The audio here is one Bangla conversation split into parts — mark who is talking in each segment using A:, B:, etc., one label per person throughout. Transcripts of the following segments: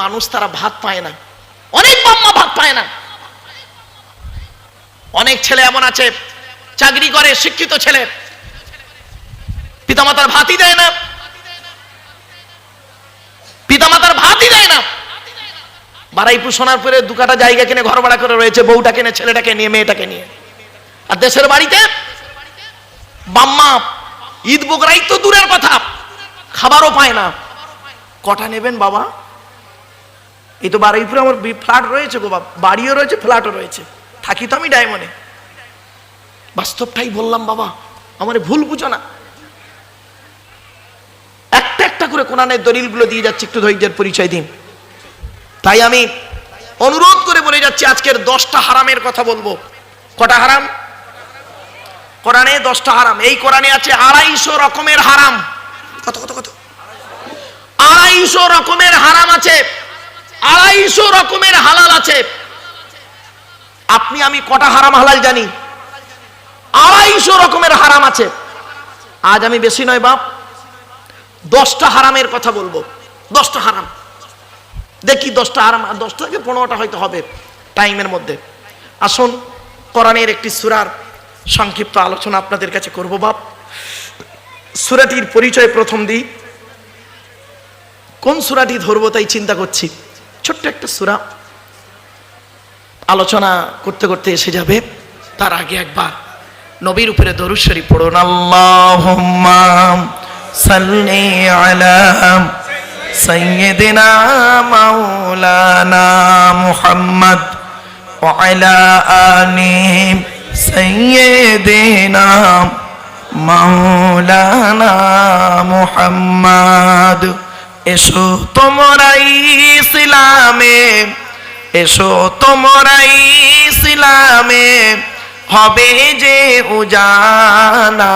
A: মানুষ তারা ভাত পায় না, অনেক বাম্মা ভাত পায় না। অনেক ছেলে এমন আছে চাকরি করে, শিক্ষিত ছেলে, পিতামাতার ভাতই দেয় না, পিতামাতার ভাতই দেয় না। বারাইপুর সোনারপুরে দু কাটা জায়গা কিনে ঘর ভাড়া করে রয়েছে, বউটা কিনে, ছেলেটাকে নিয়ে, মেয়েটাকে নিয়ে। আর দেশের বাড়িতে বাম্মা ঈদ বকরাই তো দূরের কথা, খাবারও পায় না। কটা নেবেন বাবা? এই তো বারুইপুরে আমার ফ্ল্যাট রয়েছে গো বাবা, বাড়িও রয়েছে, ফ্ল্যাটও রয়েছে, থাকি তো আমি ডায়মন্ডে। বাস্তবটাই বললাম বাবা, আমার ভুল বুঝো না। একটা একটা করে কোরআনের দলিলগুলো দিয়ে যাচ্ছি, একটু ধৈর্যের পরিচয় দিন। তাই আমি অনুরোধ করে বলে যাচ্ছি, আজকের 10টা হারামের কথা বলবো। কটা হারাম? কোরআনে 10টা হারাম। এই কোরআনে আছে 250 রকমের হারাম। কত কত কত? 250 রকমের হারাম আছে, 250 রকমের হালাল আছে। আপনি আমি কটা হারাম হালাল জানি? 250 রকমের হারাম আছে। আজ আমি বেশি নয় বাপ, 10টা হারামের কথা বলবো। 10টা হারাম, দেখি 10টা হারাম, 10টা থেকে 15টা হয়তো হবে টাইমের মধ্যে। আসুন কোরআনের একটি সূরার সংক্ষিপ্ত আলোচনা আপনাদের কাছে করব বাপ। সূরাটির পরিচয় প্রথম দিই। কোন সূরাটি ধরবো তাই চিন্তা করছি। ছোট্ট একটা সূরা, আলোচনা করতে করতে এসে যাবে। তার আগে একবার নবীর উপরে দরুদ শরীফ পড়ুন। আল্লাহুম্মা সাল্লি আলা সাইয়্যিদিনা মাওলানা মুহাম্মদ ওয়া আলা আলি সাইয়্যিদিনা মাওলানা মুহাম্মদ। এসো তোমরাই ইসলামে, এসো তোমরাই ইসলামে, হবে যে উজালা,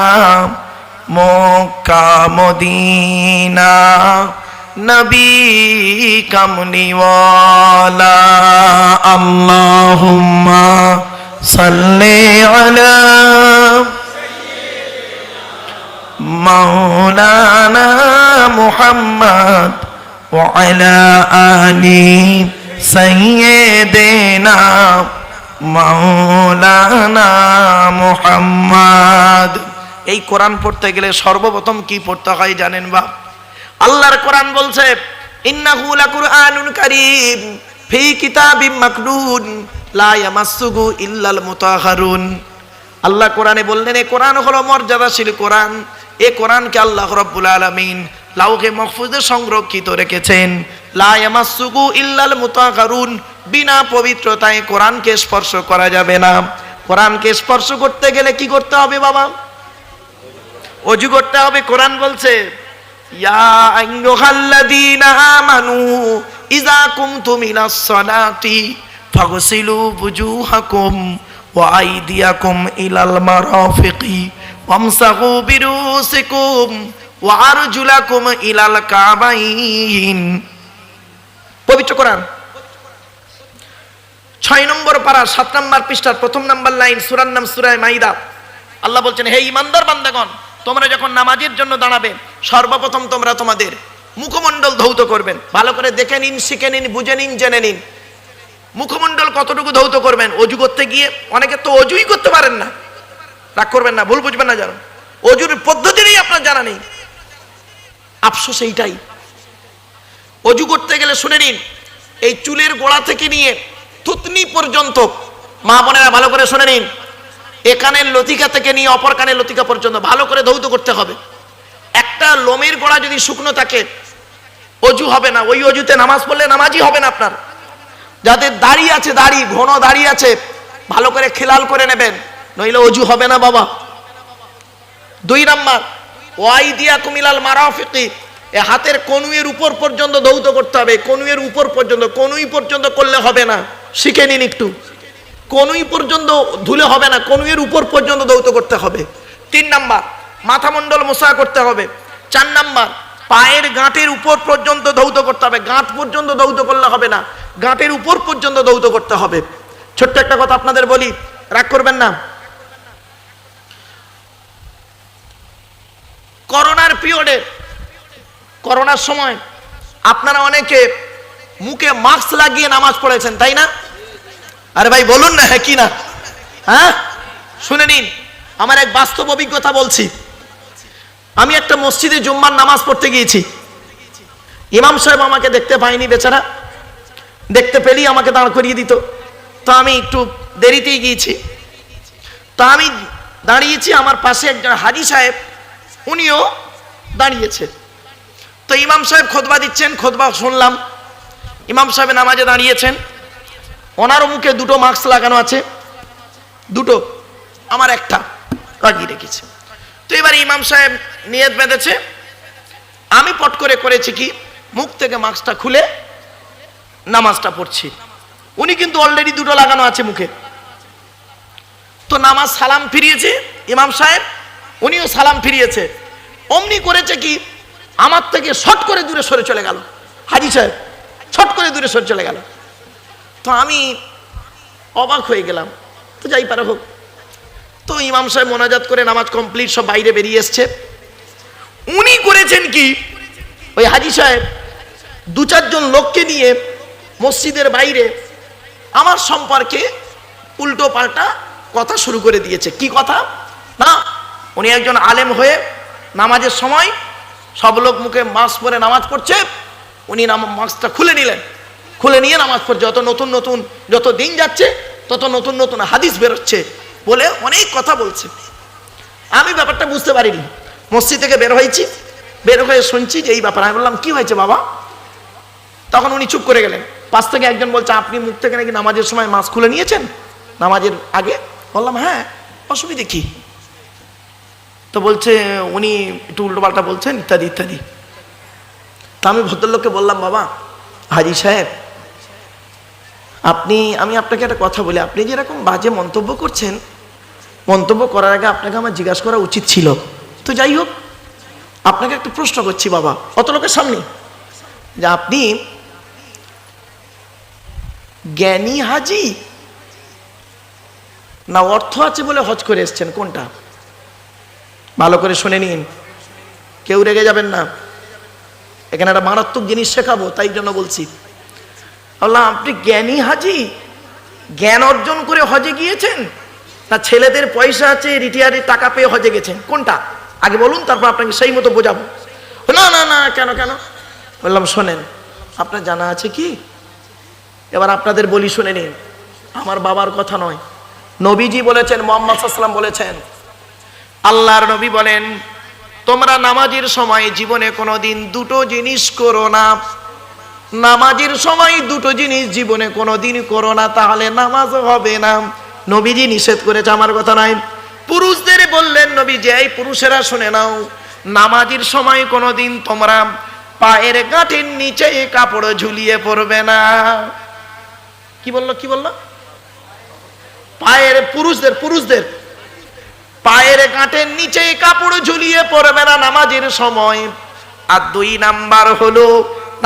A: মক্কা মদিনা নবী কামলিওয়ালা। আল্লাহুম্মা সাল্লি আলা মাওলানা মুহাম্মদ ওয়া আলা আলি সাইয়্যিদিনা মাওলানা মুহাম্মদ। এই কোরআন পড়তে গেলে সর্বপ্রথম কি পড়তে হয় জানেন বাপ? আল্লাহর কোরআন বলছে ইন্নাহু লাকুরআনুন কারীম ফি কিতাবিম মাকনুন লা ইয়ামাসসুহু ইল্লাল মুতাহহারুন। আল্লাহ কোরআনে বললেন এই কোরআন হলো মর্যাদাশীল কোরআন। এই কোরআনকে আল্লাহ রাব্বুল আলামিন লাউহে মাহফুজে সংরক্ষিত রেখেছেন। লা ইয়ামাসসুহু ইল্লাল মুতাহহারুন, বিনা পবিত্রতায় কোরআনকে স্পর্শ করা যাবে না। কোরআনকে স্পর্শ করতে গেলে কি করতে হবে বাবা? ওযু করতে হবে। কোরআন বলছে ইয়া আইয়ুহাল্লাযীনা আমানু ইযা কুমতুম ইলাস সালাতি ফাগসিলু বুজুহাকুম ওয়া আইদিয়াকুম ইলাল মারাফিকি ওয়ামসাহু বিরুসিকুম ওয়া আরজুলাকুম ইলাল কাবাইন। পবিত্র কোরআন 6 নম্বর পারা 7 নম্বর পৃষ্ঠার প্রথম নম্বর লাইন, সূরার নাম সূরা মাইদা। আল্লাহ বলছেন হে ঈমানদার বান্দাগণ, তোমরা যখন নামাজের জন্য দাঁড়াবে সর্বপ্রথম তোমরা তোমাদের মুখমণ্ডল ধৌত করবেন। ভালো করে দেখে নিন, শিখে নিন, বুঝে নিন, জেনে নিন। মুখমণ্ডল কতটুকু ধৌত করবেন? অজু করতে গিয়ে অনেকে তো অজুই করতে পারেন না, রাগ করবেন না, ভুল বুঝবেন না, জানো অজুর পদ্ধতিরই আপনার জানা নেই। আফসোস এইটাই। অজু করতে গেলে শুনে নিন, এই চুলের গোড়া থেকে নিয়ে থুতনি পর্যন্ত, মা বোনেরা ভালো করে শুনে নিন, এ কানের লতিকা থেকে নিয়ে অপর কানের লতিকা পর্যন্ত ভালো করে ধৌত করতে হবে। একটা লোমের গোড়া যদি শুকনো থাকে অজু হবে না। ওই অজুতে নামাজ পড়লে নামাজই হবে না আপনার। যাদের দাড়ি আছে, দাড়ি ঘন দাড়ি আছে, ভালো করে খেলাল করে নেবেন, নইলে অজু হবে না বাবা। 2 নাম্বার ওয়াইদিয়াকুম ইলাল মারাফিকি, এ হাতের কনুইয়ের উপর পর্যন্ত ধৌত করতে হবে। কনুইয়ের উপর পর্যন্ত, কনুই পর্যন্ত করলে হবে না, শিখে নিন একটু। কনুই পর্যন্ত ধুলে হবে না, কনুইয়ের উপর পর্যন্ত ধৌত করতে হবে। 3 নাম্বার মাথামণ্ডল মোছা করতে হবে। 4 নাম্বার পায়ের গাঁটের উপর পর্যন্ত ধৌত করতে হবে। গাঁট পর্যন্ত ধৌত করলে হবে না, গাঁটের উপর পর্যন্ত ধৌত করতে হবে। ছোট্ট একটা কথা আপনাদের বলি, রাগ করবেন না। করোনার পিরিয়ডে, করোনার সময় আপনারা অনেকে মুখে মাস্ক লাগিয়ে নামাজ পড়েছেন, তাই না? আরে ভাই বলুন না, হ্যাঁ কি না? হ্যাঁ, শুনে নিন, আমার এক বাস্তব অভিজ্ঞতা বলছি। আমি একটা মসজিদে জুম্মার নামাজ পড়তে গিয়েছি। ইমাম সাহেব আমাকে দেখতে পায়নি বেচারা, দেখতে পেলেই আমাকে দাঁড় করিয়ে দিত। তো আমি একটু দেরিতেই গিয়েছি। তো আমি দাঁড়িয়েছি, আমার পাশে একজন হাজি সাহেব, উনিও দাঁড়িয়েছে। তো ইমাম সাহেব খুতবা দিচ্ছেন, খুতবা শুনলাম। ইমাম সাহেব নামাজে দাঁড়িয়েছেন, ওনারও মুখে দুটো মাস্ক লাগানো আছে, দুটো, আমার একটা লাগিয়ে রেখেছে। তো এবার ইমাম সাহেব নিয়ত বেঁধেছে, আমি পট করে করেছি কি, মুখ থেকে মাস্কটা খুলে নামাজটা পড়ছি। উনি কিন্তু অলরেডি দুটো লাগানো আছে মুখে। তো নামাজ সালাম ফিরিয়েছে ইমাম সাহেব, উনিও সালাম ফিরিয়েছে। অমনি করেছে কি, আমার থেকে শট করে দূরে সরে চলে গেল হাজি সাহেব, শট করে দূরে সরে চলে গেল। তো আমি অবাক হয়ে গেলাম। তো যাই পারে হোক। তো ইমাম সাহেব মোনাজাত করে নামাজ কমপ্লিট, সব বাইরে বেরিয়ে এসছে। উনি করেছেন কি, ওই হাজি সাহেব দু চারজন লোককে নিয়ে মসজিদের বাইরে আমার সম্পর্কে উল্টো পাল্টা কথা শুরু করে দিয়েছে। কি কথা না, উনি একজন আলেম হয়ে নামাজের সময় সব লোক মুখে মাস্ক পরে নামাজ পড়ছে, উনি মাস্কটা খুলে নিলেন, খুলে নিয়ে নামাজ পড়ছে। যত নতুন নতুন যত দিন যাচ্ছে তত নতুন নতুন হাদিস বেরোচ্ছে বলে অনেক কথা বলছে। আমি ব্যাপারটা বুঝতে পারিনি। মসজিদ থেকে বের হয়েছি, বের হয়ে শুনছি যে এই ব্যাপার। আমি বললাম কি হয়েছে বাবা? তখন উনি চুপ করে গেলেন। পাশ থেকে একজন বলছে আপনি মুখ থেকে নাকি নামাজের সময় মাস্ক খুলে নিয়েছেন নামাজের আগে? বললাম হ্যাঁ, অসুবিধে কি? তো বলছে উনি একটু উল্টোপাল্টা বলছেন ইত্যাদি ইত্যাদি। তা আমি ভদ্রলোককে বললাম বাবা হাজি সাহেব, আমি আপনাকে একটা কথা বলি, আপনি যেরকম বাজে মন্তব্য করছেন, মন্তব্য করার আগে আপনাকে আমার জিজ্ঞাসা করা উচিত ছিল। তো যাই হোক, আপনাকে একটা প্রশ্ন করছি বাবা, অত লোকের সামনে, যে আপনি জ্ঞানী হাজি না অর্থ আছে বলে হজ করে এসছেন, কোনটা? ভালো করে শুনে নিন, কেউ রেগে যাবেন না, এখানে একটা মারাত্মক জিনিস শেখাবো, তাই জন্য বলছি। বললাম আপনি জ্ঞানী হাজি, জ্ঞান অর্জন করে হজে গিয়েছেন না ছেলেদের পয়সা আছে রিটায়ারের টাকা পেয়ে হজে গেছেন, কোনটা আগে বলুন, তারপর আপনাকে সেই মতো বোঝাবো। না না না, কেন কেন? বললাম শোনেন, আপনার জানা আছে কি, এবার আপনাদের বলি শুনে নিন, আমার বাবার কথা নয়, নবীজি বলেছেন, মুহাম্মদ সাল্লাল্লাহু আলাইহি ওয়াসাল্লাম বলেছেন, আল্লাহর নবী বলেন তোমরা নামাজের সময় জীবনে কোনোদিন দুটো জিনিস করো না, নামাজের সময় দুটো জিনিস জীবনে কোনোদিন করো না, তাহলে নামাজ হবে না। নবীজি নিষেধ করেছে, আমার কথা নাই। পুরুষদের বললেন নবী যে এই পুরুষেরা শুনে নাও, নামাজের সময় কোনোদিন তোমরা পায়ের গাঁটের নিচে কাপড় ঝুলিয়ে পড়বে না। কি বললো কি বললো? পায়ের, পুরুষদের পায়ের গাঁটের নিচে কাপড় ঝুলিয়ে পড়বে না নামাজের সময়। আর 2 নাম্বার হলো,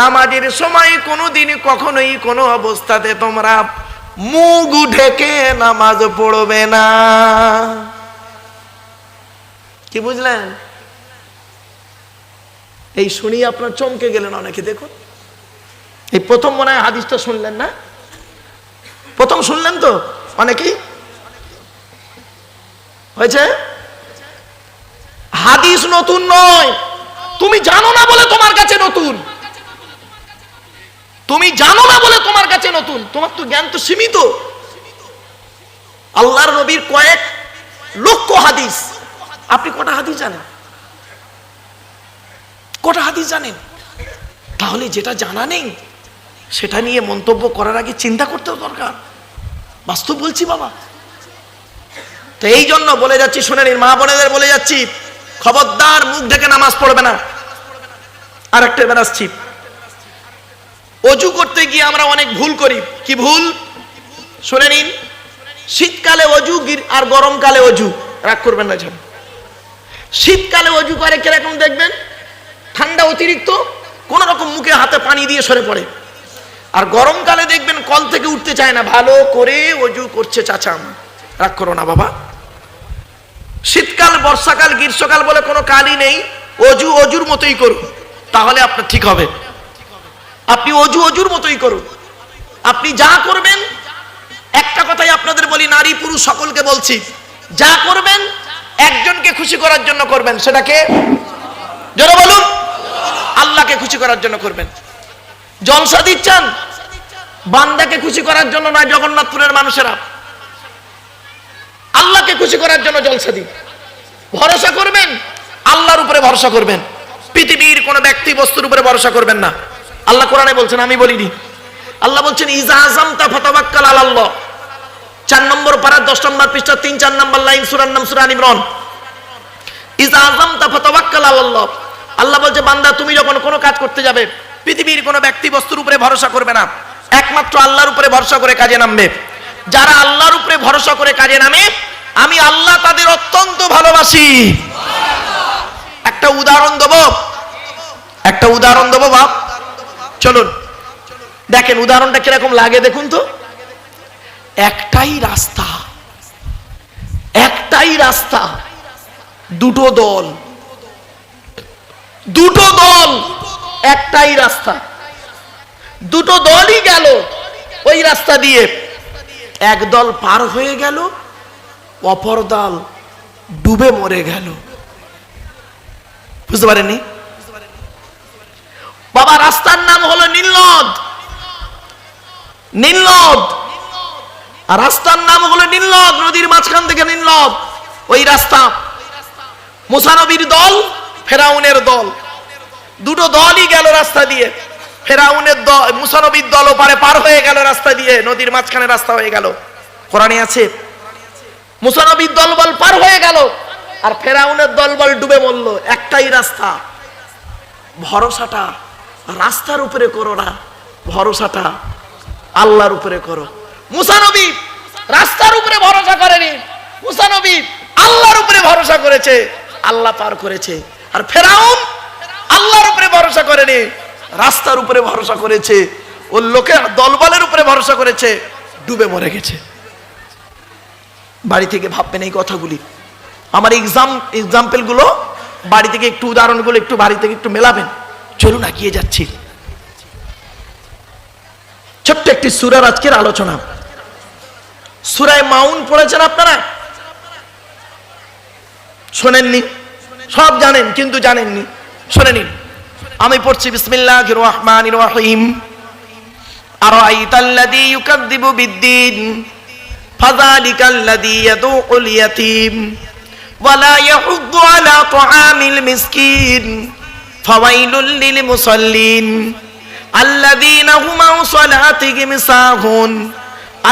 A: নামাজের সময় কোনোদিন কখনোই কোনো অবস্থাতে তোমরা মুখ ঢেকে নামাজ পড়বে না। কি বুঝলেন? এই শুনি আপনার চমকে গেলেন অনেকে। দেখুন, এই প্রথম মনে হয় হাদিসটা শুনলেন না? প্রথম শুনলেন তো অনেকেই? হয়েছে? হাদিস নতুন নয়, তুমি জানো না বলে তোমার কাছে নতুন, তুমি জানো না বলে তোমার কাছে নতুন, তোমার তো জ্ঞান তো সীমিত। আল্লাহর নবীর কয়েক লক্ষ হাদিস, আপনি কটা হাদিস জানেন? কটা হাদিস জানেন? তাহলে যেটা জানা নেই সেটা নিয়ে মন্তব্য করার আগে চিন্তা করতে দরকার। বাস্তব বলছি বাবা। তো এই জন্য বলে যাচ্ছি, শুনে নিন, মা বোনেদের বলে যাচ্ছি, খবরদার মুখ ঢেকে নামাজ পড়বে না। আর একটা এবার আসছি, অজু করতে গিয়ে আমরা অনেক ভুল করি। কি ভুল? শুনে নিন, শীতকালে অজু আর গরমকালে অজু, রাগ করবেন না যেন। শীতকালে অজু করে কিরকম দেখবেন, ঠান্ডা অতিরিক্ত, কোন রকম মুখে হাতে পানি দিয়ে সরে পড়ে। আর গরমকালে দেখবেন কল থেকে উঠতে চায় না, ভালো করে অজু করছে চাচা। রাগ করো না বাবা। শীতকাল, বর্ষাকাল, গ্রীষ্মকাল বলে কোনো কালই নেই, অজুর মতোই করুন, তাহলে আপনার ঠিক হবে। আপনি অজুর মতোই করুন। আপনি যা করবেন, একটা কথাই আপনাদের বলি, নারী পুরুষ সকলকে বলছি, যা করবেন একজনকে খুশি করার জন্য করবেন। সেটাকে জোরে বলুন, আল্লাহকে খুশি করার জন্য করবেন। জলসা দিচ্ছেন বান্দাকে খুশি করার জন্য নয়, জগন্নাথপুরের মানুষেরা আল্লাহকে খুশি করার জন্য জলসা দিন। ভরসা করবেন আল্লাহর উপরে, ভরসা করবেন, পৃথিবীর কোন ব্যক্তি বস্তুর উপরে ভরসা করবেন না। আল্লাহ কোরআনে বলছেন, আমি বলিনি, আল্লাহ বলছেন ইজা আযামতা ফাতাওয়াক্কাল আলাল্লাহ। 4 নম্বর পারা 10 নম্বর পৃষ্ঠা 3-4 নম্বর লাইন, সূরার নাম সূরা আল ইমরান। ইজা আযামতা ফাতাওয়াক্কাল আলাল্লাহ। আল্লাহ বলছে, বান্দা তুমি যখন কোনো কাজ করতে যাবে, পৃথিবীর কোনো ব্যক্তি বস্তুর উপরে ভরসা করবে না, একমাত্র আল্লাহর উপরে ভরসা করে কাজে নামবে। যারা আল্লাহর উপরে ভরসা করে কাজে নামে, আমি আল্লাহ তাদের অত্যন্ত ভালোবাসি। একটা উদাহরণ দেবো বাপ, চলুন দেখেন উদাহরণটা কিরকম লাগে, দেখুন তো। একটাই রাস্তা, দুটো দল, একটাই রাস্তা, দুটো দলই গেল ওই রাস্তা দিয়ে। এক দল পার হয়ে গেল, অপর দল ডুবে মরে গেল। বুঝতে পারেননি বাবা? রাস্তার নাম হলো নীলনদ। রাস্তার নাম হলো নীলনদ, নদীর মাঝখান থেকে নীলনদ। ওই রাস্তা, মুসা নবীর দল, ফেরাউনের দল, দুটো দলই গেল রাস্তা দিয়ে। ফেরাউনের দল, মুসা নবীর দল ওপারে পার হয়ে গেল রাস্তা দিয়ে, নদীর মাঝখানে রাস্তা হয়ে গেল। কোরআনে আছে মুসা নবীর দলবল পার হয়ে গেল, আর ফেরাউনের দলবল ডুবে মরল। একটাই রাস্তা। ভরসাটা রাস্তার উপরে করো না, ভরসাটা আল্লাহর উপরে করো। মুসা নবী রাস্তার উপরে ভরসা করেনি, মুসা নবী আল্লাহর উপরে ভরসা করেছে, আল্লাহ পার করেছে। আর ফেরাউন আল্লাহর উপরে ভরসা করেনি, রাস্তার উপরে ভরসা করেছে, ওর লোকের দলবলের উপরে ভরসা করেছে, ডুবে মরে গেছে। বাড়ি থেকে ভাববেন এই কথাগুলি। আমার এক্সাম্পল গুলো বাড়ি থেকে একটু, উদাহরণগুলো একটু বাড়ি থেকে একটু মেলাবেন। চলুন এগিয়ে যাচ্ছি। ছোট্ট একটি সূরার আজকের আলোচনা। সূরা মাউন পড়েছেন আপনারা? শোনেননি? সব জানেন কিন্তু জানেননি, শুনে নিন। আমি পড়ছি, বিসমিল্লাহির রহমানির রহিম। আরাআইতাল্লাযী ইউকাযযিবু বিদ্দীন ফাযালিকাল্লাযী ইয়াদউল ইয়াতীম ওয়া লা ইয়াহুদ্দু আলা তুআমিল মিসকিন ফাওয়াইলুল লিল মুসাল্লিন আল্লাযীনা হুম আন সালাতিহিম সাহুন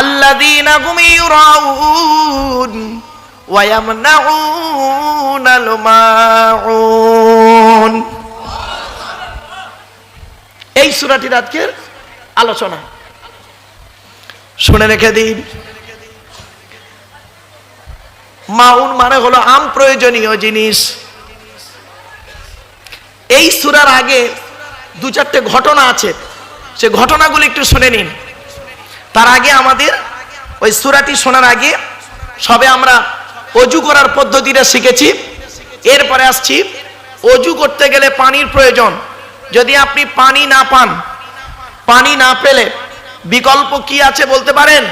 A: আল্লাযীনা হুম ইউরাউন ওয়া ইয়ামনাউনাল মাউন। এই সূরাটির আজকের আলোচনা শুনে রেখে দিন। মাউন মানে হলো আম প্রয়োজনীয় জিনিস। এই সূরার আগে 2-4টে ঘটনা আছে, সে ঘটনাগুলো একটু শুনে নিন। তার আগে আমাদের ওই সূরাটি শোনার আগে সবে আমরা অজু করার পদ্ধতিটা শিখেছি। এরপরে আসছি, অজু করতে গেলে পানির প্রয়োজন। যদি আপনি পানি না পান, পানি না পেলে বিকল্প কি আছে বলতে পারেন?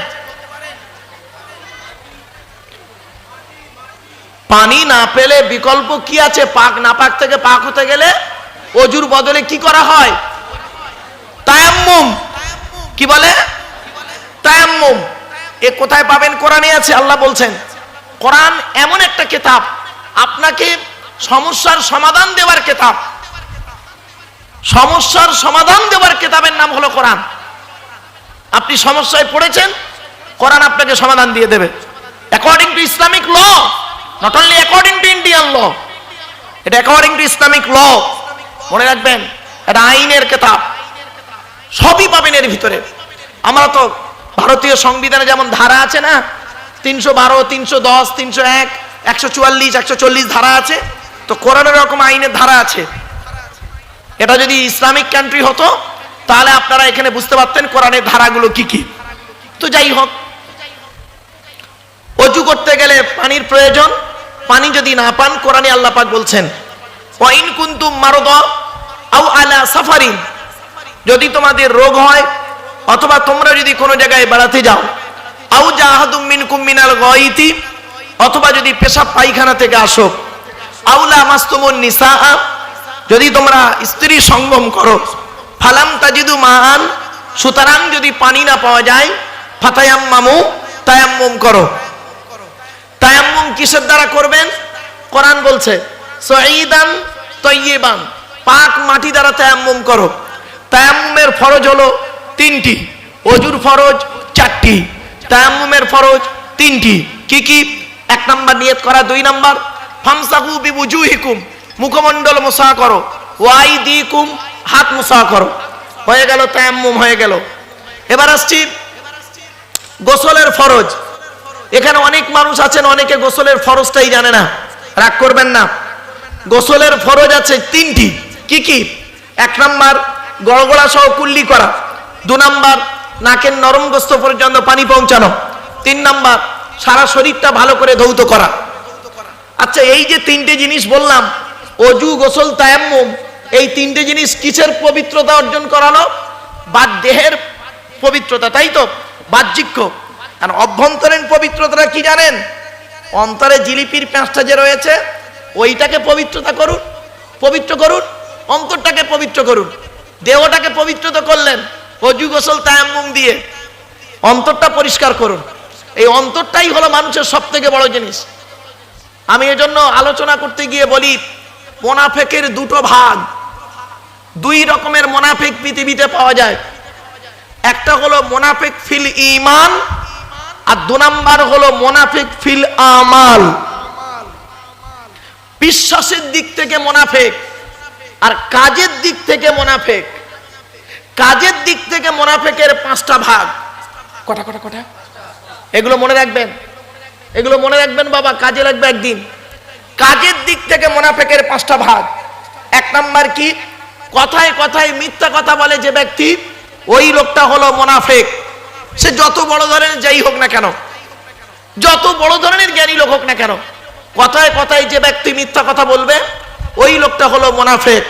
A: পানি না পেলে বিকল্প কি আছে? পাক নাপাক থেকে পাক হতে গেলে অজুর বদলে কি করা হয়? তায়াম্মুম। কি বলে? তায়াম্মুম। এ কোথায় পাবেন? কোরআনে আছে। আল্লাহ বলছেন, কোরআন এমন একটা কিতাব, আপনাকে সমস্যার সমাধান দেওয়ার কিতাব। সমস্যার সমাধান দেওয়ার কিতাবের নাম হলো কোরআন। আপনি সমস্যায় পড়েছেন, কোরআন আপনাকে সমাধান দিয়ে দেবে। According to Islamic law, not only according to Indian law, এটা অ্যাকর্ডিং টু ইসলামিক ল। মনে রাখবেন, এটা আইনের কিতাব, সবই পাবেন এর ভিতরে। আমরা তো ভারতীয় সংবিধানে যেমন ধারা আছে না, 312, 310, 301, 144, 140 ধারা আছে, তো কোরআনের এরকম আইনের ধারা আছে। এটা যদি ইসলামিক কান্ট্রি হতো তাহলে আপনারা এখানে বুঝতে পারতেন কোরআনের ধারাগুলো কি কি। তো যাই হোক, অজু করতে গেলে পানির প্রয়োজন। পানি যদি না পান, কোরআনে আল্লাহ পাক বলছেন, ওয়াইন কুনতুম মারদা আও আলা সাফারিন, যদি তোমাদের রোগ হয় অথবা তোমরা যদি কোনো জায়গায় বেড়াতে যাও, আউ জাহাদুম মিনকুম মিনাল গায়তি, অথবা যদি পেশাব পায়খানা থেকে আসো, আউলা মাসতুমুন নিসা, যদি তোমরা স্ত্রী সঙ্গম করো, ফালাম তাজিদু মান, সুতরাং যদি পানি না পাওয়া যায়, ফাতায়াম্মামু, তায়াম্মুম করো। তায়াম্মুম কিসের দ্বারা করবেন? কোরআন বলছে সাঈদান তাইয়িবান, পাক মাটি দ্বারা তায়াম্মুম করো। তায়াম্মুমের ফরজ হলো 3টি, ওযুর ফরজ 4টি, তায়াম্মুমের ফরজ 3টি। কি কি? 1 নাম্বার নিয়ত করা, 2 নাম্বার ফামসাহু বিওজুহিকুম, মুখমণ্ডল মুসা করো, ওয়াইদিকুম, হাত মুসা করো। হয়ে গেল তায়াম্মুম, হয়ে গেল। এবার আসছি গোসলের ফরজ। এখানে অনেক মানুষ আছেন, অনেকে গোসলের ফরজটাই জানে না, রাগ করবেন না। গোসলের ফরজ আছে 3টি। কি কি? 1 নাম্বার গড়গড়া সহ কুল্লি করা, 2 নাম্বার নাকের নরম গোস্ত পর্যন্ত পানি পৌঁছানো, 3 নাম্বার সারা শরীরটা ভালো করে ধৌত করা। আচ্ছা, এই যে 3টে জিনিস বললাম, অজু, গোসল, তায়াম্মুম, এই 3টে জিনিস কিসের পবিত্রতা অর্জন করালো? দেহের পবিত্রতা, তাই তো? বাহ্যিক। আর অভ্যন্তরীণ পবিত্রতা কি জানেন? অন্তরে জিলিপির পেঁচটা যে রয়েছে ওইটাকে পবিত্রতা করুন, পবিত্র করুন, অন্তরটাকে পবিত্র করুন। দেহটাকে পবিত্রতা করলেন অজু, গোসল, তায়াম্মুম দিয়ে, অন্তরটা পরিষ্কার করুন। এই অন্তরটাই হলো মানুষের সবথেকে বড় জিনিস। আমি এজন্য আলোচনা করতে গিয়ে বলি, মুনাফিকের 2টো ভাগ। 2 রকমের মুনাফিক পৃথিবীতে পাওয়া যায়। একটা হলো মুনাফিক ফিল ঈমান, আর 2 নাম্বার হলো মুনাফিক ফিল আমাল। বিশ্বাসের দিক থেকে মুনাফিক, আর কাজের দিক থেকে মুনাফিক। কাজের দিক থেকে মুনাফিকের 5টা ভাগ। কটা কটা কটা? এগুলো মনে রাখবেন, এগুলো মনে রাখবেন বাবা, কাজে লাগবে একদিন। কাজের দিক থেকে মুনাফিকের 5টা ভাগ। 1 নাম্বার কি? কথায় কথায় মিথ্যা কথা বলে যে ব্যক্তি, ওই লোকটা হলো মুনাফিক। সে যত বড় ধরনের যাই হোক না কেন, যত বড় ধরনের জ্ঞানী লোক হোক না কেন, কথায় কথায় যে ব্যক্তি মিথ্যা কথা বলবে, ওই লোকটা হলো মুনাফিক।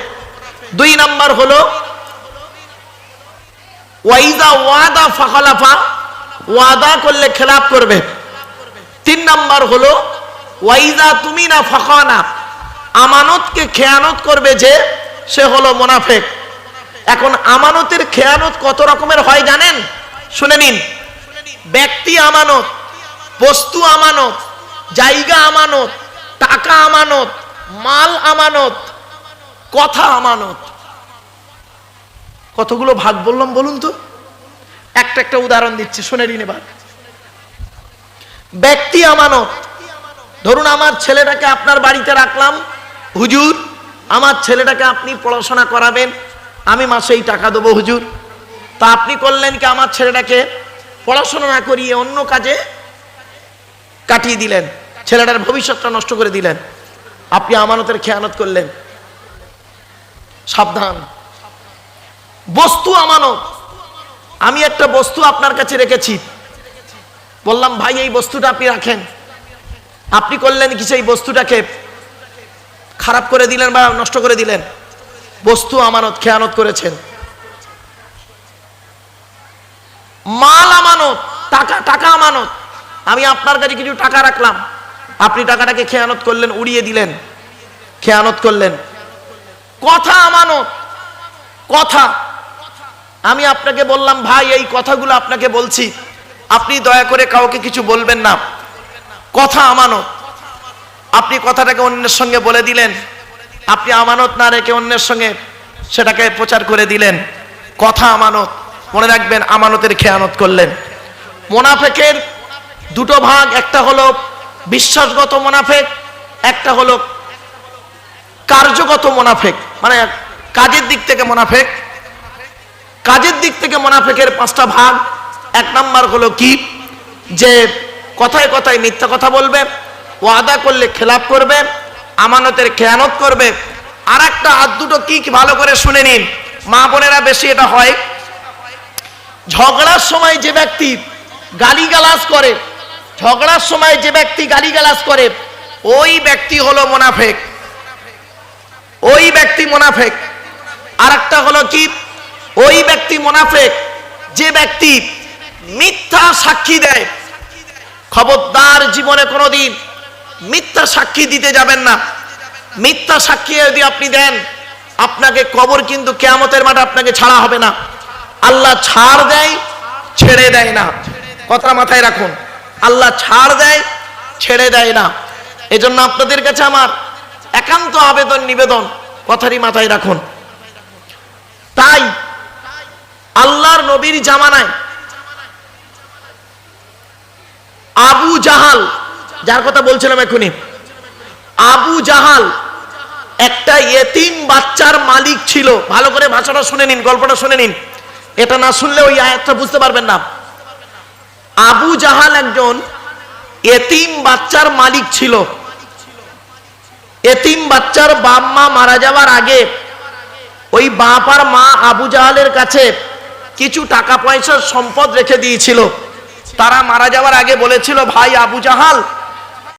A: 2 নাম্বার হলো ওয়াইদা ওয়াদা ফাখালাফা, ওয়াদা করলে খেলাফ করবে। 3 নাম্বার হলো ওয়াইদা তুমিনা ফাখানা, আমানতকে খেয়ানত করবে যে, সে হলো মুনাফিক। এখন আমানতের খেয়ানত কত রকমের হয় জানেন? শুনে নিন। ব্যক্তি আমানত, বস্তু আমানত, জায়গা আমানত, টাকা আমানত, মাল আমানত, কথা আমানত। কতগুলো ভাগ বললাম বলুন তো? একটা উদাহরণ দিচ্ছি, শুনে নিন এবার। ব্যক্তি আমানত। ধরুন আমার ছেলেটাকে আপনার বাড়িতে রাখলাম, হুজুর আমার ছেলেটাকে আপনি পড়াশোনা করাবেন, আমি মাসেই টাকা দেবো হুজুর। তা আপনি করলেন কি, আমার ছেলেটাকে পড়াশোনা না করিয়ে অন্য কাজে কাটিয়ে দিলেন, ছেলেটার ভবিষ্যৎটা নষ্ট করে দিলেন। আপনি আমানতের খেয়ানত করলেন। সাবধান। বস্তু আমানত। আমি একটা বস্তু আপনার কাছে রেখেছি, বললাম ভাই এই বস্তুটা আপনি রাখেন। আপনি করলেন কি, সেই বস্তুটাকে খারাপ করে দিলেন বা নষ্ট করে দিলেন। বস্তু আমানত, খেয়ানত করেছেন। মাল আমানত, টাকা আমানত। আমি আপনার কাছে কিছু টাকা রাখলাম, আপনি টাকাটাকে খেয়ানত করলেন, উড়িয়ে দিলেন, খেয়ানত করলেন। কথা আমানত। কথা, আমি আপনাকে বললাম ভাই এই কথাগুলো আপনাকে বলছি, আপনি দয়া করে কাউকে কিছু বলবেন না। কথা আমানত। আপনি কথাটাকে অন্যের সঙ্গে বলে দিলেন, আপনি আমানত না রেখে অন্যের সঙ্গে সেটাকে প্রচার করে দিলেন। কথা আমানত। মনে রাখবেন, আমানতের খেয়ানত করলেন। মুনাফিকের 2টো ভাগ, একটা হলো বিশ্বাসগত মুনাফিক, একটা হলো কার্যগত মুনাফিক, মানে কাজের দিক থেকে মুনাফিক। কাজের দিক থেকে মুনাফিকের 5টা ভাগ। 1 নাম্বার হলো কি, যে কথায় কথায় মিথ্যা কথা বলবে, ওয়াদা করলে খেলাফ করবে, আমানতের খেয়ানত করবে। আর একটা, আর 2টো কি ভালো করে শুনে নিন, মা বোনেরা বেশি এটা হয়। ঝগড়ার সময় যে ব্যক্তি গালিগালাজ করে, ঝগড়ার সময় যে ব্যক্তি গালিগালাজ করে, ওই ব্যক্তি হলো মুনাফিক, ওই ব্যক্তি মুনাফিক। আর একটা হলো কি, ওই ব্যক্তি মুনাফিক যে ব্যক্তি মিথ্যা সাক্ষী দেয়। খবরদার জীবনে কোনোদিন মিথ্যা সাক্ষী দিতে যাবেন না। মিথ্যা সাক্ষী যদি আপনি দেন, আপনাকে কবর কিন্তু কিয়ামতের মাঠে আপনাকে ছাড়া হবে না। আল্লাহ ছাড় দেয়, ছেড়ে দেয় না। কথা মাথায় রাখুন, আল্লাহ ছাড় দেয়, ছেড়ে দেয় না। এজন্য আপনাদের কাছে আমার একান্ত আবেদন নিবেদন, কথারই মাথায় রাখুন। তাই আল্লাহর নবীর জামানায় আবু জাহাল, যার কথা বলছিলাম এখনই, আবু জাহাল একটা ইয়েতিম বাচ্চার মালিক ছিল। ভালো করে ভাষাটা শুনে নিন, গল্পটা শুনে নিন, এটা না শুনলে ওই আয়াতটা বুঝতে পারবেন না। আবু জাহাল একজন ইয়েতিম বাচ্চার মালিক ছিল। এতিম বাচ্চার বাপ মা মারা যাওয়ার আগে ওই বাপ আর মা আবু জাহালের কাছে কিছু টাকা পয়সার সম্পদ রেখে দিয়েছিল। তারা মারা যাওয়ার আগে বলেছিল, ভাই আবু জাহাল,